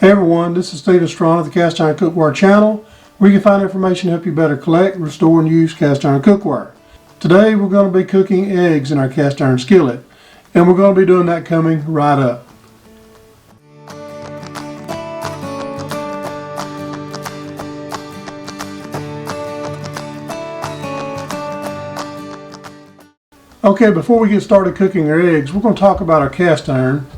Hey everyone, this is Stephen Strawn of the Cast Iron Cookware channel, where you can find information to help you better collect, restore, and use cast iron cookware. Today we're going to be cooking eggs in our cast iron skillet, and we're going to be doing that coming right up. Okay, before we get started cooking our eggs, we're going to talk about our cast iron.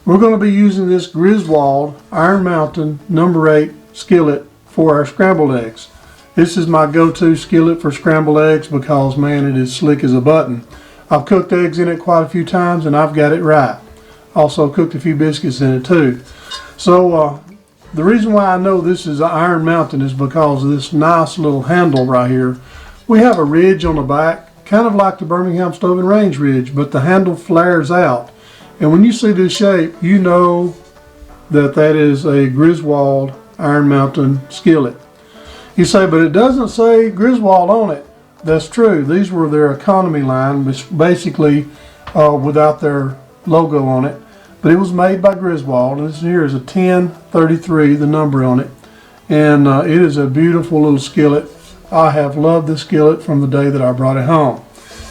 We're going to be using this Griswold Iron Mountain No. 8 skillet for our scrambled eggs. This is my go-to skillet for scrambled eggs because, man, it is slick as a button. I've cooked eggs in it quite a few times and I've got it right. Also cooked a few biscuits in it too. So the reason why I know this is an Iron Mountain is because of this nice little handle right here. We have a ridge on the back, kind of like the Birmingham Stove and Range ridge, but the handle flares out. And when you see this shape, you know that that is a Griswold Iron Mountain skillet. You say, but it doesn't say Griswold on it. That's true. These were their economy line, basically without their logo on it. But it was made by Griswold. And this here is a 1033, the number on it. And it is a beautiful little skillet. I have loved this skillet from the day that I brought it home.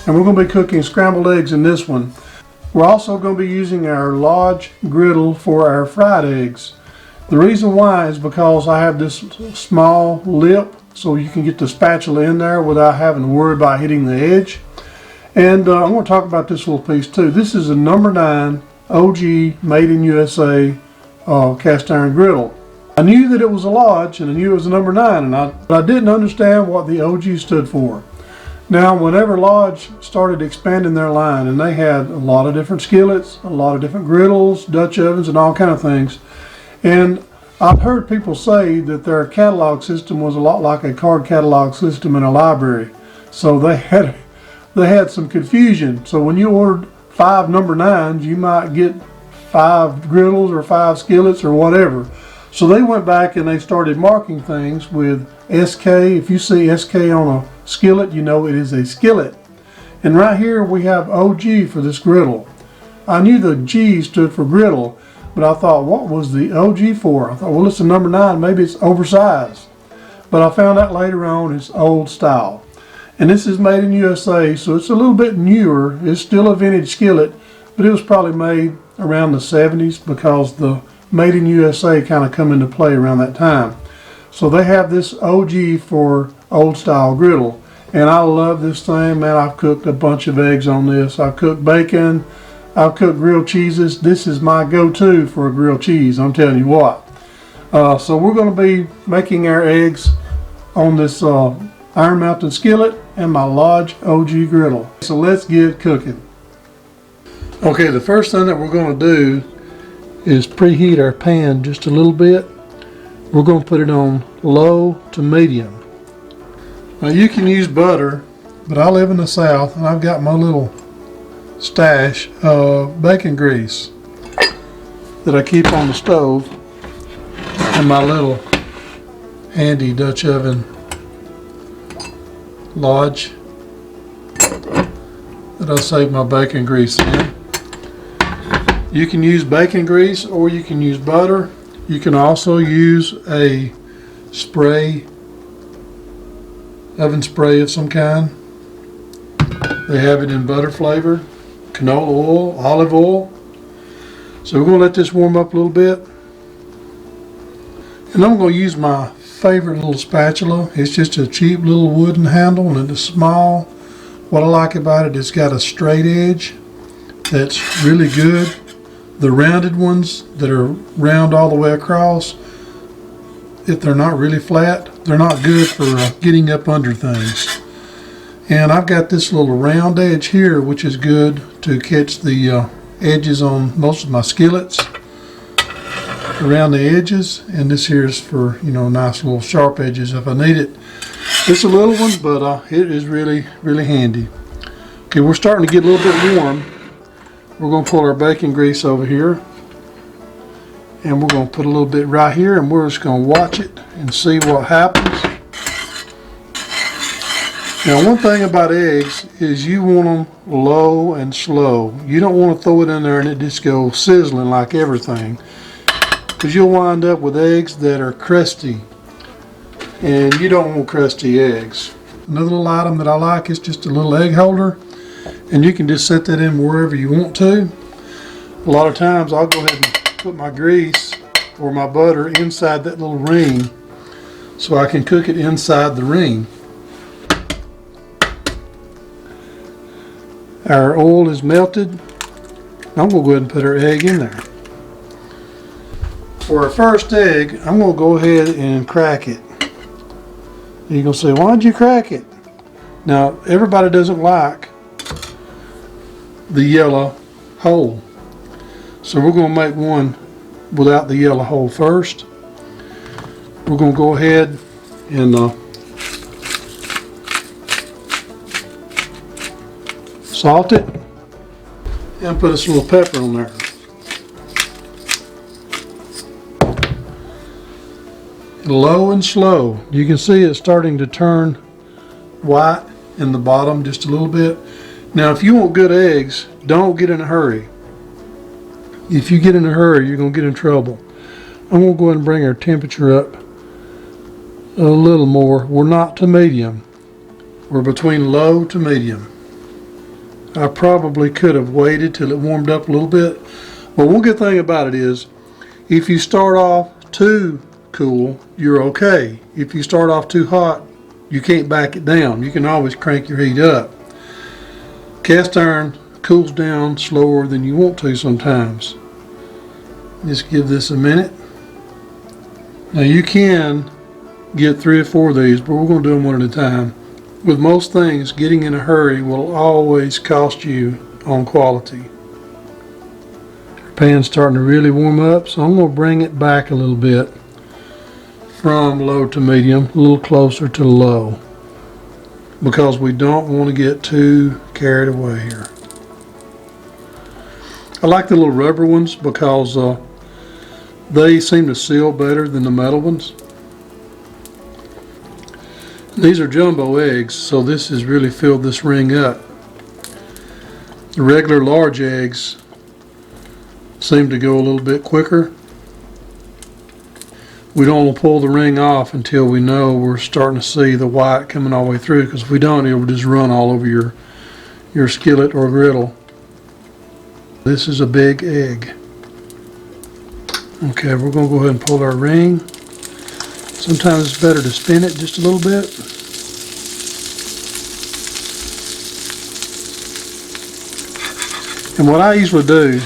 And we're going to be cooking scrambled eggs in this one. We're also going to be using our large griddle for our fried eggs. The reason why is because I have this small lip so you can get the spatula in there without having to worry about hitting the edge. And I'm going to talk about this little piece too. This is a No. 9 OG made in USA cast iron griddle. I knew that it was a large and I knew it was a No. 9, but I didn't understand what the OG stood for. Now, whenever Lodge started expanding their line, and they had a lot of different skillets, a lot of different griddles, Dutch ovens, and all kind of things, and I've heard people say that their catalog system was a lot like a card catalog system in a library. So they had some confusion. So when you ordered 5 No. 9s, you might get 5 griddles or 5 skillets or whatever. So they went back and they started marking things with SK. If you see SK on a skillet, you know it is a skillet. And right here we have OG for this griddle. I knew the G stood for griddle, but I thought, what was the OG for? I thought, well, it's a No. 9, maybe it's oversized. But I found out later on it's old style. And this is made in USA, so it's a little bit newer. It's still a vintage skillet, but it was probably made around the 70s because the made in USA kind of come into play around that time. So they have this OG for old style griddle. And I love this thing, man. I've cooked a bunch of eggs on this. I've cooked bacon. I've cooked grilled cheeses. This is my go-to for a grilled cheese, I'm telling you what. So we're going to be making our eggs on this Iron Mountain skillet and my Lodge OG griddle. So let's get cooking. Okay, the first thing that we're going to do is preheat our pan just a little bit. We're going to put it on low to medium. Now you can use butter, but I live in the South and I've got my little stash of bacon grease that I keep on the stove and my little handy Dutch oven Lodge that I save my bacon grease in. You can use bacon grease or you can use butter. You can also use a spray, oven spray of some kind. They have it in butter flavor, canola oil, olive oil. So we're going to let this warm up a little bit. And I'm going to use my favorite little spatula. It's just a cheap little wooden handle and it's small. What I like about it, it's got a straight edge that's really good. The rounded ones that are round all the way across, if they're not really flat, they're not good for getting up under things. And I've got this little round edge here, which is good to catch the edges on most of my skillets around the edges. And this here is for, you know, nice little sharp edges if I need it. It's a little one, but it is really, really handy. Okay, we're starting to get a little bit warm. We're going to pull our bacon grease over here and we're going to put a little bit right here and we're just going to watch it and see what happens. Now one thing about eggs is you want them low and slow. You don't want to throw it in there and it just goes sizzling like everything. because you'll wind up with eggs that are crusty, and you don't want crusty eggs. Another little item that I like is just a little egg holder, and you can just set that in wherever you want to. A lot of times I'll go ahead and put my grease or my butter inside that little ring so I can cook it inside the ring. Our oil is melted. I'm going to go ahead and put our egg in there. For our first egg, I'm going to go ahead and crack it. You're going to say, why'd you crack it? Now, everybody doesn't like the yellow hole. So we're going to make one without the yellow hole first. We're going to go ahead and salt it and put a little pepper on there. Low and slow. You can see it starting to turn white in the bottom just a little bit. Now if you want good eggs, don't get in a hurry. If you get in a hurry, you're going to get in trouble. I'm going to go ahead and bring our temperature up a little more. We're not to medium. We're between low to medium. I probably could have waited till it warmed up a little bit. But one good thing about it is, if you start off too cool, you're okay. If you start off too hot, you can't back it down. You can always crank your heat up. Cast iron cools down slower than you want to sometimes. Just give this a minute. Now you can get 3 or 4 of these, but we're going to do them one at a time. With most things, getting in a hurry will always cost you on quality. Our pan's starting to really warm up, so I'm going to bring it back a little bit from low to medium, a little closer to low, because we don't want to get too carried away here. I like the little rubber ones because they seem to seal better than the metal ones. These are jumbo eggs, so this has really filled this ring up. The regular large eggs seem to go a little bit quicker. We don't want to pull the ring off until we know we're starting to see the white coming all the way through, because if we don't, it will just run all over your skillet or griddle. This is a big egg. Okay, we're going to go ahead and pull our ring. Sometimes it's better to spin it just a little bit. And what I usually do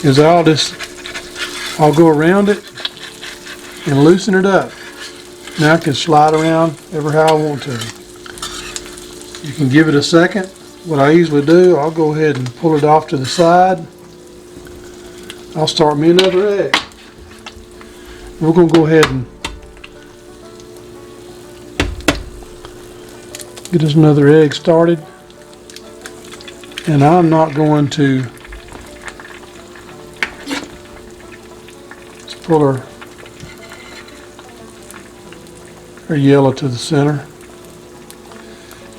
is I'll go around it and loosen it up. Now I can slide around ever how I want to. You can give it a second. What I usually do, I'll go ahead and pull it off to the side. I'll start me another egg. We're going to go ahead and get us another egg started. And I'm not going to let's pull our yellow to the center.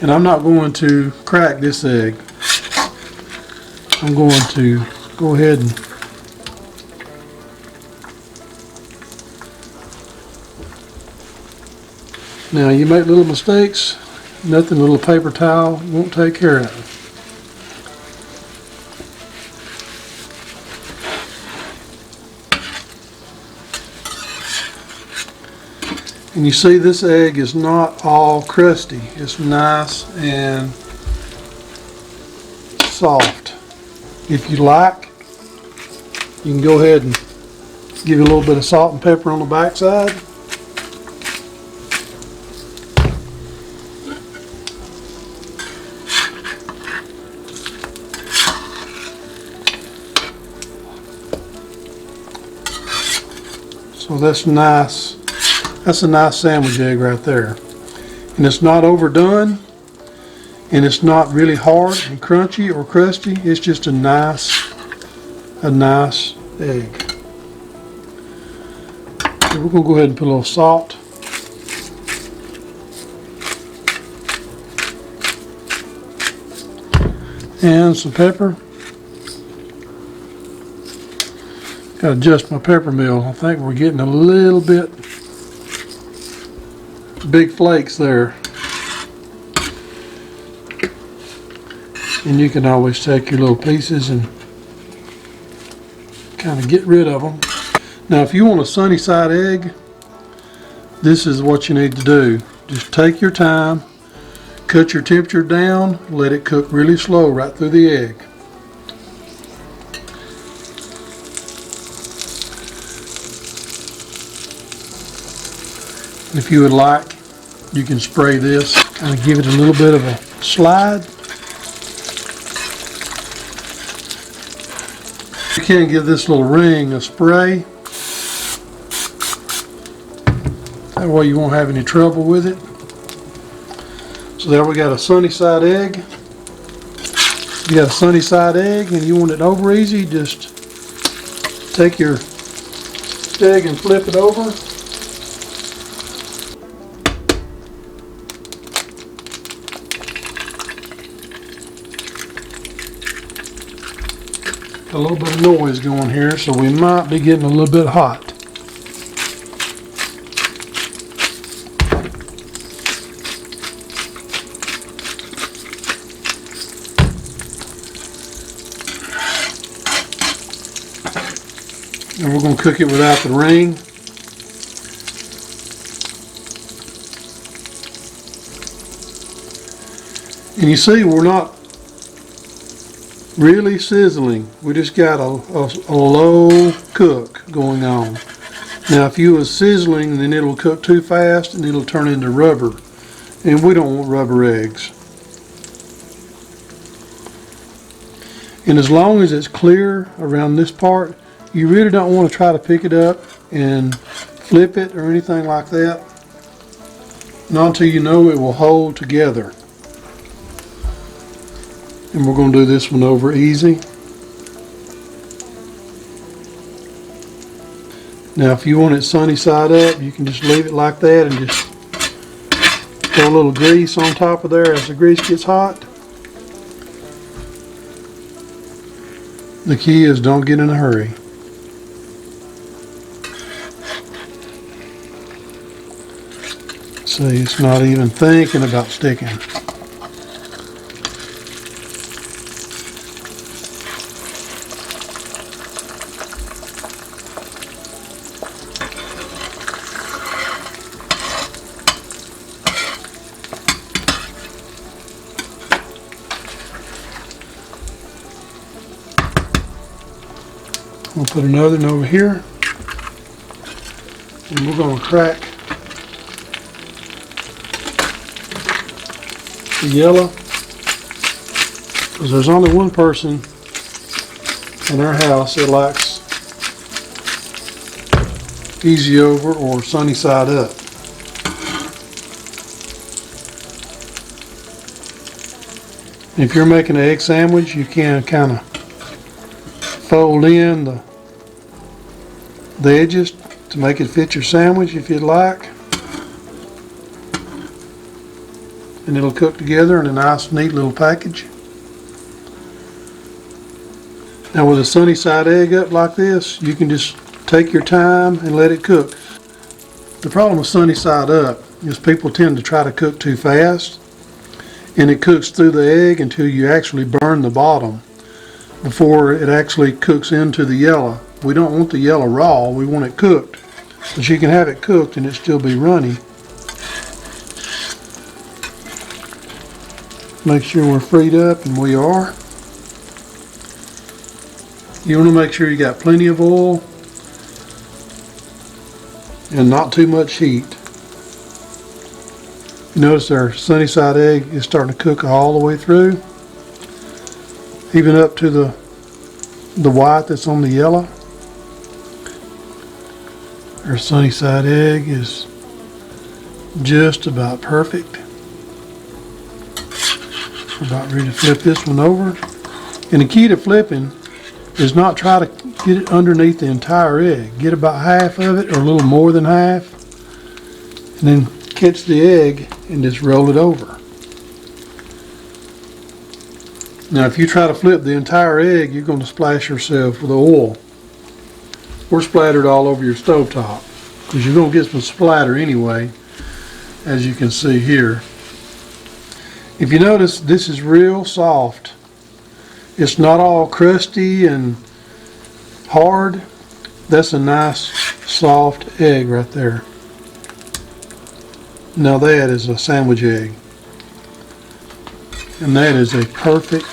And I'm not going to crack this egg. I'm going to go ahead and now you make little mistakes, nothing a little paper towel won't take care of. And you see this egg is not all crusty. It's nice and soft. If you like, you can go ahead and give it a little bit of salt and pepper on the back side. So that's nice. That's a nice sandwich egg right there. And it's not overdone, and it's not really hard and crunchy or crusty. It's just a nice egg. So we're going to go ahead and put a little salt. And some pepper. Got to adjust my pepper mill. I think we're getting a little bit big flakes there. And you can always take your little pieces and kind of get rid of them. Now if you want a sunny side egg, this is what you need to do. Just take your time, cut your temperature down, let it cook really slow right through the egg. If you would like, you can spray this, kind of give it a little bit of a slide. You can give this little ring a spray. That way you won't have any trouble with it. So there we got a sunny side egg. You got a sunny side egg and you want it over easy, just take your egg and flip it over. A little bit of noise going here, so we might be getting a little bit hot. And we're going to cook it without the ring. And you see, we're not really sizzling. We just got a low cook going on. Now if you was sizzling, then it'll cook too fast and it'll turn into rubber. And we don't want rubber eggs. And as long as it's clear around this part, you really don't want to try to pick it up and flip it or anything like that. Not until you know it will hold together. And we're going to do this one over easy. Now if you want it sunny side up, you can just leave it like that and just throw a little grease on top of there as the grease gets hot. The key is don't get in a hurry. See, it's not even thinking about sticking. We'll put another one over here, and we're going to crack the yellow, because there's only one person in our house that likes easy over or sunny side up. If you're making an egg sandwich, you can kind of fold in the edges to make it fit your sandwich if you'd like. And it'll cook together in a nice, neat little package. Now with a sunny side egg up like this, you can just take your time and let it cook. The problem with sunny side up is people tend to try to cook too fast, and it cooks through the egg until you actually burn the bottom before it actually cooks into the yellow. We don't want the yellow raw, we want it cooked. But you can have it cooked and it still be runny. Make sure we're freed up, and we are. You want to make sure you got plenty of oil and not too much heat. You notice our sunny side egg is starting to cook all the way through, even up to the white that's on the yellow. Our sunny side egg is just about perfect. We're about ready to flip this one over. And the key to flipping is not try to get it underneath the entire egg. Get about half of it or a little more than half, and then catch the egg and just roll it over. Now if you try to flip the entire egg, you're going to splash yourself with oil. or splattered all over your stovetop, because you're going to get some splatter anyway, as you can see here. If you notice, this is real soft. It's not all crusty and hard. That's a nice soft egg right there. Now that is a sandwich egg. And that is a perfect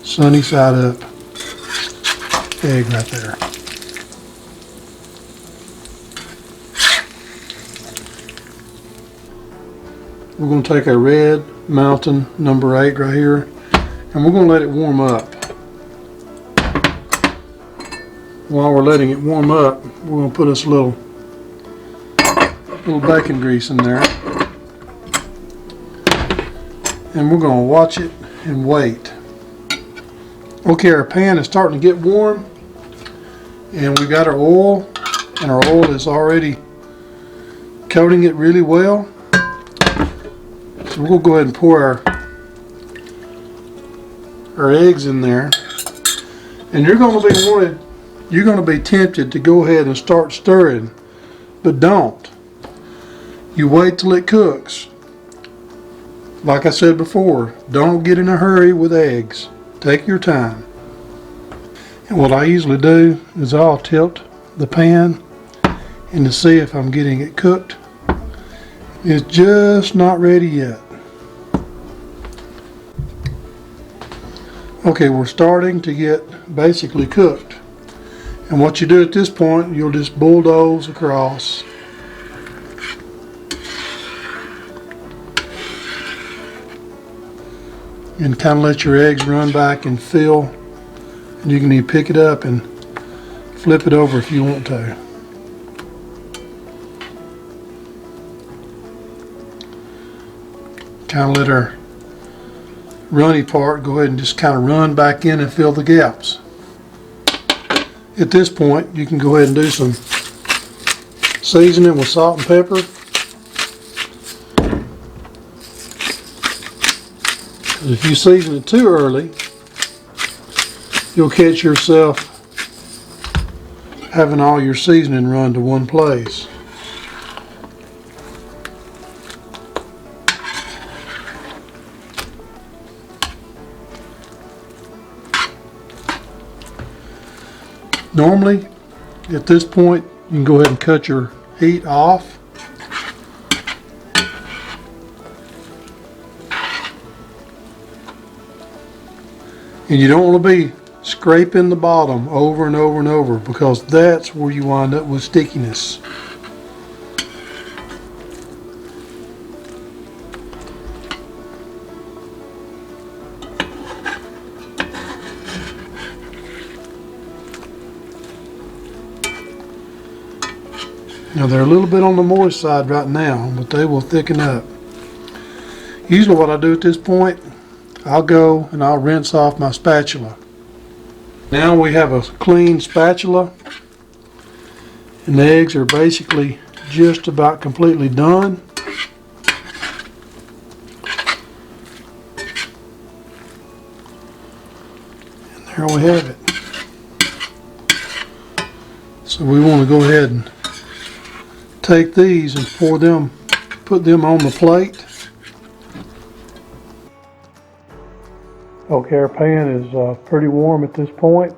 sunny side up egg right there. We're going to take our red mountain number 8 right here, and we're going to let it warm up. While we're letting it warm up, we're going to put us a little bacon grease in there, and we're going to watch it and wait. Okay, our pan is starting to get warm, and we've got our oil, and our oil is already coating it really well. So we're going to go ahead and pour our eggs in there, and you're going to be tempted to go ahead and start stirring, but don't. You wait till it cooks. Like I said before, don't get in a hurry with eggs. Take your time. And what I usually do is I'll tilt the pan and to see if I'm getting it cooked. It's just not ready yet. Okay, we're starting to get basically cooked. And what you do at this point, you'll just bulldoze across. And kind of let your eggs run back and fill. And you can either pick it up and flip it over if you want to. Kind of let our runny part go ahead and just kind of run back in and fill the gaps. At this point, you can go ahead and do some seasoning with salt and pepper. If you season it too early, you'll catch yourself having all your seasoning run to one place. Normally, at this point, you can go ahead and cut your heat off. And you don't want to be scraping the bottom over and over and over, because that's where you wind up with stickiness. Now they're a little bit on the moist side right now, but they will thicken up. Usually what I do at this point, I'll go and I'll rinse off my spatula. Now we have a clean spatula, and the eggs are basically just about completely done. And there we have it. So we want to go ahead and take these and put them on the plate. Okay, our pan is pretty warm at this point.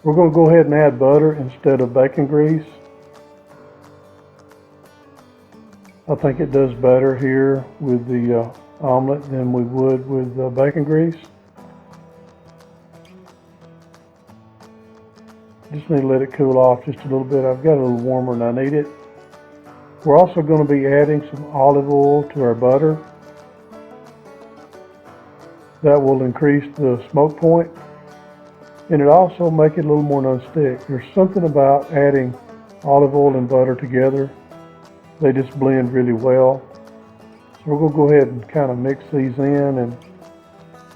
We're going to go ahead and add butter instead of bacon grease. I think it does better here with the omelet than we would with bacon grease. Just need to let it cool off just a little bit. I've got it a little warmer than I need it. We're also going to be adding some olive oil to our butter. That will increase the smoke point, and it also make it a little more non-stick. There's something about adding olive oil and butter together. They just blend really well. So we're going to go ahead and kind of mix these in and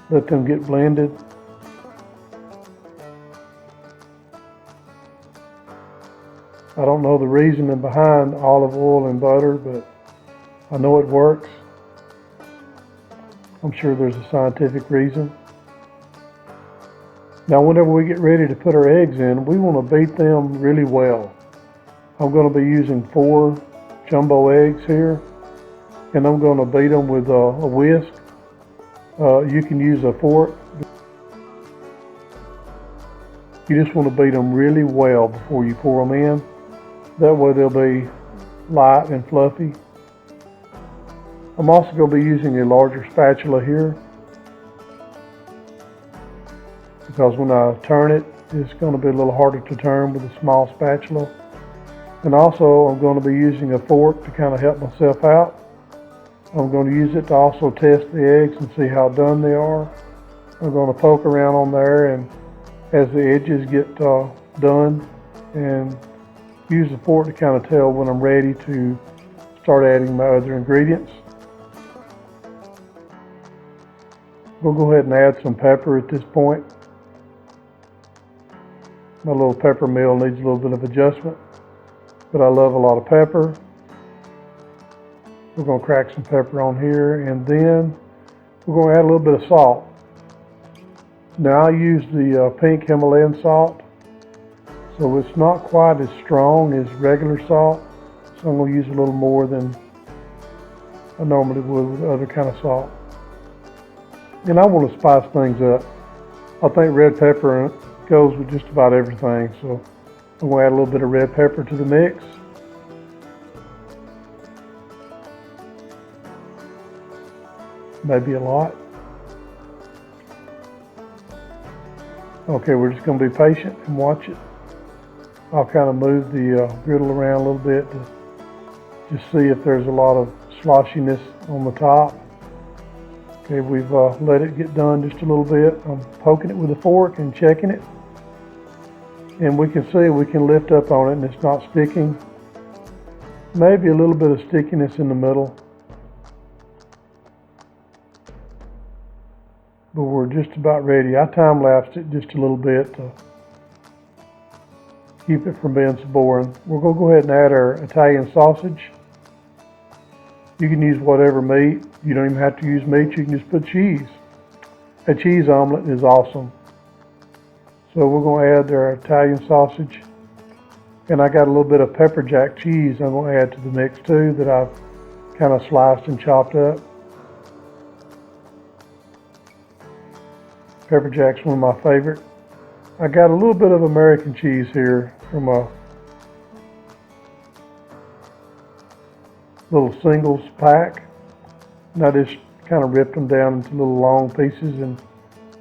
let them get blended. I don't know the reasoning behind olive oil and butter, but I know it works. I'm sure there's a scientific reason. Now whenever we get ready to put our eggs in, we want to beat them really well. I'm going to be using 4 jumbo eggs here, and I'm going to beat them with a whisk. You can use a fork. You just want to beat them really well before you pour them in. That way they'll be light and fluffy. I'm also going to be using a larger spatula here, because when I turn it, it's going to be a little harder to turn with a small spatula. And also I'm going to be using a fork to kind of help myself out. I'm going to use it to also test the eggs and see how done they are. I'm going to poke around on there, and as the edges get done, and use the fork to kind of tell when I'm ready to start adding my other ingredients. We'll go ahead and add some pepper at this point. My little pepper mill needs a little bit of adjustment, but I love a lot of pepper. We're going to crack some pepper on here, and then we're going to add a little bit of salt. Now I use the pink Himalayan salt, so it's not quite as strong as regular salt, so I'm going to use a little more than I normally would with other kind of salt. And I want to spice things up. I think red pepper goes with just about everything, so I'm going to add a little bit of red pepper to the mix. Maybe a lot. Okay, we're just going to be patient and watch it. I'll kind of move the griddle around a little bit to just see if there's a lot of sloshiness on the top. Okay, we've let it get done just a little bit. I'm poking it with a fork and checking it. And we can see we can lift up on it and it's not sticking. Maybe a little bit of stickiness in the middle. But we're just about ready. I time-lapsed it just a little bit to keep it from being so boring. We're going to go ahead and add our Italian sausage. You can use whatever meat. You don't even have to use meat. You can just put cheese. A cheese omelet is awesome. So we're going to add our Italian sausage. And I got a little bit of pepper jack cheese I'm going to add to the mix too, that I've kind of sliced and chopped up. Pepper jack's one of my favorite. I got a little bit of American cheese here from a little singles pack. And I just kind of ripped them down into little long pieces and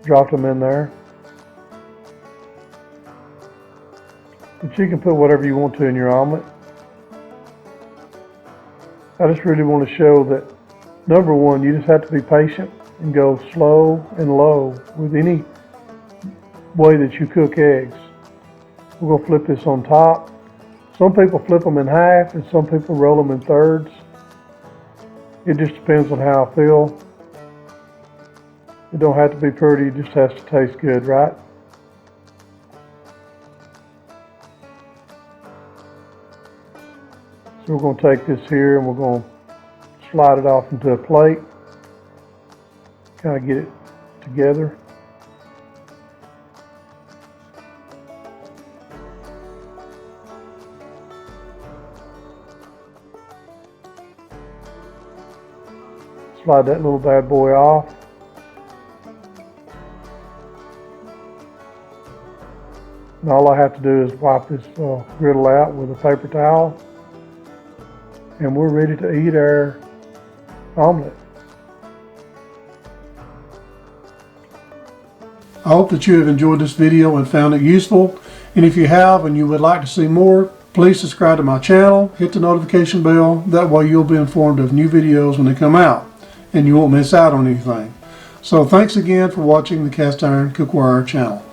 dropped them in there. But you can put whatever you want to in your omelet. I just really want to show that, number one, you just have to be patient and go slow and low with any way that you cook eggs. We're going to flip this on top. Some people flip them in half and some people roll them in thirds. It just depends on how I feel. It don't have to be pretty, it just has to taste good, right? So we're going to take this here and we're going to slide it off into a plate. Kind of get it together. Slide that little bad boy off. And all I have to do is wipe this griddle out with a paper towel. And we're ready to eat our omelet. I hope that you have enjoyed this video and found it useful. And if you have and you would like to see more, please subscribe to my channel, hit the notification bell. That way you'll be informed of new videos when they come out and you won't miss out on anything. So thanks again for watching the Cast Iron Cookware channel.